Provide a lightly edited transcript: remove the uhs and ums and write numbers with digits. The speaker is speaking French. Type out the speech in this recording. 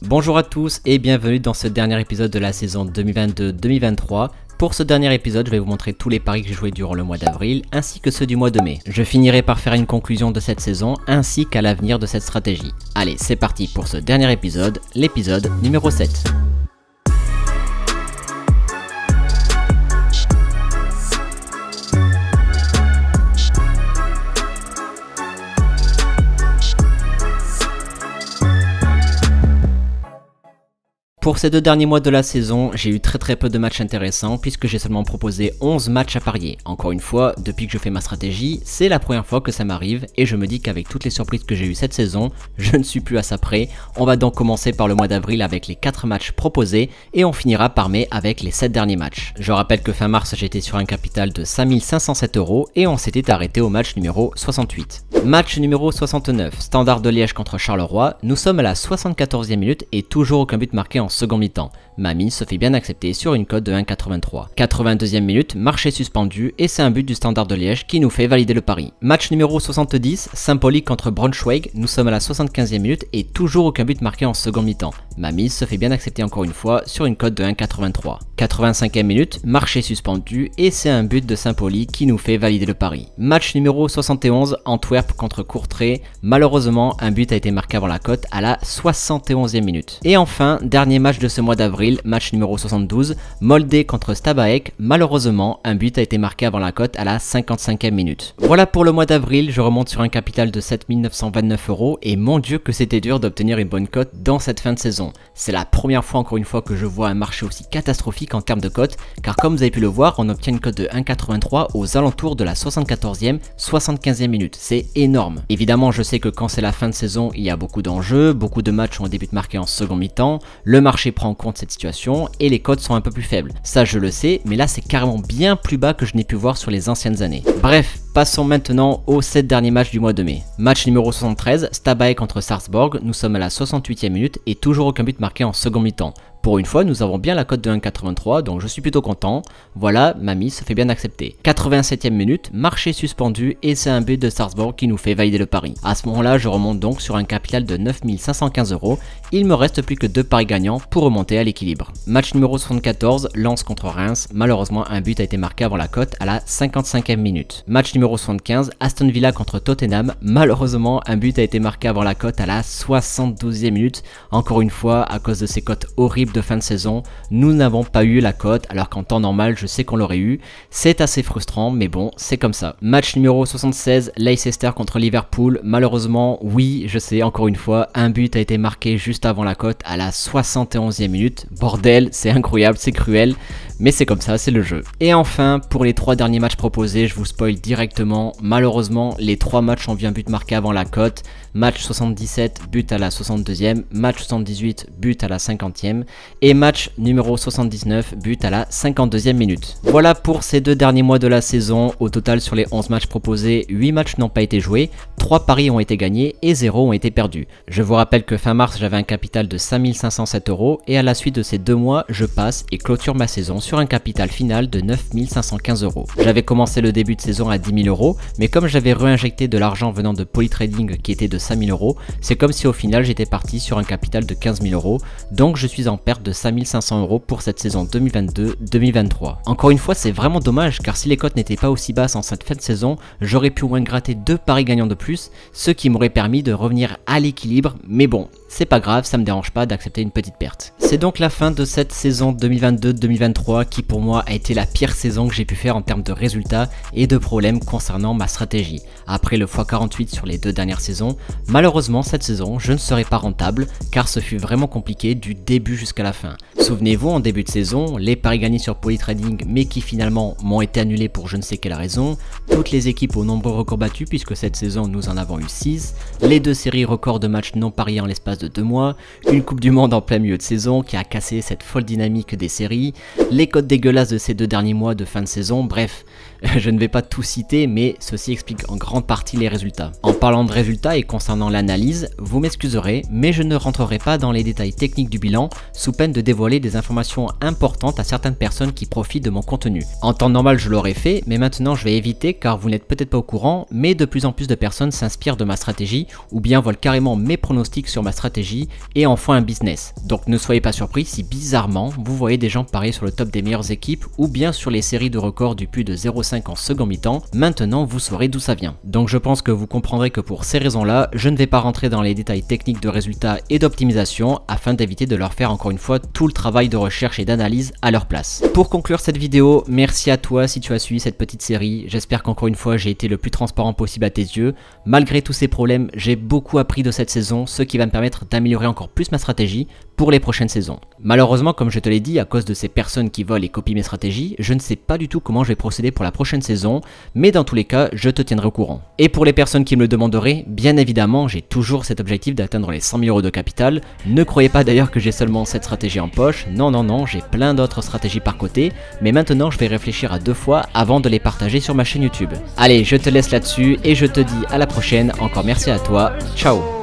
Bonjour à tous et bienvenue dans ce dernier épisode de la saison 2022-2023. Pour ce dernier épisode, je vais vous montrer tous les paris que j'ai joués durant le mois d'avril ainsi que ceux du mois de mai. Je finirai par faire une conclusion de cette saison ainsi qu'à l'avenir de cette stratégie. Allez, c'est parti pour ce dernier épisode, l'épisode numéro 7. Pour ces deux derniers mois de la saison, j'ai eu très peu de matchs intéressants puisque j'ai seulement proposé 11 matchs à parier. Encore une fois, depuis que je fais ma stratégie, c'est la première fois que ça m'arrive et je me dis qu'avec toutes les surprises que j'ai eues cette saison, je ne suis plus à ça près. On va donc commencer par le mois d'avril avec les 4 matchs proposés et on finira par mai avec les 7 derniers matchs. Je rappelle que fin mars, j'étais sur un capital de 5507 € et on s'était arrêté au match numéro 68. Match numéro 69, Standard de Liège contre Charleroi, nous sommes à la 74e minute et toujours aucun but marqué en second mi-temps. Mamie se fait bien accepter sur une cote de 1,83. 82e minute, marché suspendu et c'est un but du Standard de Liège qui nous fait valider le pari. Match numéro 70, Saint-Pauli contre Braunschweig, nous sommes à la 75e minute et toujours aucun but marqué en second mi-temps. Mamie se fait bien accepter encore une fois sur une cote de 1,83. 85e minute, marché suspendu et c'est un but de Saint-Pauli qui nous fait valider le pari. Match numéro 71, Antwerp contre Courtrai, malheureusement un but a été marqué avant la cote à la 71e minute. Et enfin, dernier match de ce mois d'avril, match numéro 72, Molde contre Stabaek, malheureusement un but a été marqué avant la cote à la 55e minute. Voilà pour le mois d'avril, je remonte sur un capital de 7929 € et mon dieu que c'était dur d'obtenir une bonne cote dans cette fin de saison. C'est la première fois encore une fois que je vois un marché aussi catastrophique en termes de cote, car comme vous avez pu le voir, on obtient une cote de 1,83 aux alentours de la 74e, 75e minute, c'est énorme. Évidemment je sais que quand c'est la fin de saison, il y a beaucoup d'enjeux, beaucoup de matchs ont des buts marqués en second mi-temps, le marché prend en compte cette situation et les cotes sont un peu plus faibles. Ça je le sais, mais là c'est carrément bien plus bas que je n'ai pu voir sur les anciennes années. Bref, passons maintenant aux 7 derniers matchs du mois de mai. Match numéro 73, Stabaek contre Sarpsborg, nous sommes à la 68e minute et toujours aucun but marqué en second mi-temps. Pour une fois, nous avons bien la cote de 1,83, donc je suis plutôt content. Voilà, Mamie se fait bien accepter. 87e minute, marché suspendu et c'est un but de Sarpsborg qui nous fait valider le pari. À ce moment-là, je remonte donc sur un capital de 9515 €. Il me reste plus que 2 paris gagnants pour remonter à l'équilibre. Match numéro 74, Lens contre Reims. Malheureusement, un but a été marqué avant la cote à la 55e minute. Match numéro 75, Aston Villa contre Tottenham. Malheureusement, un but a été marqué avant la cote à la 72e minute. Encore une fois, à cause de ces cotes horribles de fin de saison, nous n'avons pas eu la cote alors qu'en temps normal je sais qu'on l'aurait eu. C'est assez frustrant mais bon, c'est comme ça. Match numéro 76, Leicester contre Liverpool. Malheureusement, oui, je sais, encore une fois, un but a été marqué juste avant la cote à la 71e minute. Bordel, c'est incroyable, c'est cruel, mais c'est comme ça, c'est le jeu. Et enfin, pour les 3 derniers matchs proposés, je vous spoil directement. Malheureusement, les 3 matchs ont vu un but marqué avant la cote. Match 77, but à la 62e, match 78, but à la 50e et match numéro 79, but à la 52e minute. Voilà pour ces 2 derniers mois de la saison. Au total, sur les 11 matchs proposés, 8 matchs n'ont pas été joués, 3 paris ont été gagnés et 0 ont été perdus. Je vous rappelle que fin mars, j'avais un capital de 5507 € et à la suite de ces 2 mois, je passe et clôture ma saison sur un capital final de 9515 €. J'avais commencé le début de saison à 10 000 €, mais comme j'avais réinjecté de l'argent venant de Polytrading qui était de 5000 €, c'est comme si au final j'étais parti sur un capital de 15 000 €, donc je suis en perte de 5500 € pour cette saison 2022-2023. Encore une fois, c'est vraiment dommage car si les cotes n'étaient pas aussi basses en cette fin de saison, j'aurais pu au moins gratter 2 paris gagnants de plus, ce qui m'aurait permis de revenir à l'équilibre, mais bon, c'est pas grave, ça me dérange pas d'accepter une petite perte. C'est donc la fin de cette saison 2022-2023 qui pour moi a été la pire saison que j'ai pu faire en termes de résultats et de problèmes concernant ma stratégie. Après le x48 sur les 2 dernières saisons, malheureusement cette saison je ne serai pas rentable car ce fut vraiment compliqué du début jusqu'à la fin. Souvenez-vous, en début de saison, les paris gagnés sur Polytrading mais qui finalement m'ont été annulés pour je ne sais quelle raison, toutes les équipes aux nombreux records battus puisque cette saison nous en avons eu 6, les 2 séries records de matchs non pariés en l'espace de 2 mois, une coupe du monde en plein milieu de saison qui a cassé cette folle dynamique des séries, les cotes dégueulasses de ces 2 derniers mois de fin de saison, bref, je ne vais pas tout citer mais ceci explique en grande partie les résultats. En parlant de résultats et concernant l'analyse, vous m'excuserez mais je ne rentrerai pas dans les détails techniques du bilan sous peine de dévoiler des informations importantes à certaines personnes qui profitent de mon contenu. En temps normal je l'aurais fait mais maintenant je vais éviter car vous n'êtes peut-être pas au courant mais de plus en plus de personnes s'inspirent de ma stratégie ou bien volent carrément mes pronostics sur ma stratégie stratégie et en font un business. Donc ne soyez pas surpris si bizarrement vous voyez des gens parier sur le top des meilleures équipes ou bien sur les séries de records du plus de 0,5 en second mi-temps. Maintenant vous saurez d'où ça vient. Donc je pense que vous comprendrez que pour ces raisons-là, je ne vais pas rentrer dans les détails techniques de résultats et d'optimisation afin d'éviter de leur faire encore une fois tout le travail de recherche et d'analyse à leur place. Pour conclure cette vidéo, merci à toi si tu as suivi cette petite série. J'espère qu'encore une fois j'ai été le plus transparent possible à tes yeux. Malgré tous ces problèmes, j'ai beaucoup appris de cette saison, ce qui va me permettre d'améliorer encore plus ma stratégie pour les prochaines saisons. Malheureusement, comme je te l'ai dit, à cause de ces personnes qui volent et copient mes stratégies, je ne sais pas du tout comment je vais procéder pour la prochaine saison, mais dans tous les cas, je te tiendrai au courant. Et pour les personnes qui me le demanderaient, bien évidemment, j'ai toujours cet objectif d'atteindre les 100 000 € de capital. Ne croyez pas d'ailleurs que j'ai seulement cette stratégie en poche, non, j'ai plein d'autres stratégies par côté, mais maintenant je vais réfléchir à 2 fois avant de les partager sur ma chaîne YouTube. Allez, je te laisse là-dessus et je te dis à la prochaine, encore merci à toi, ciao.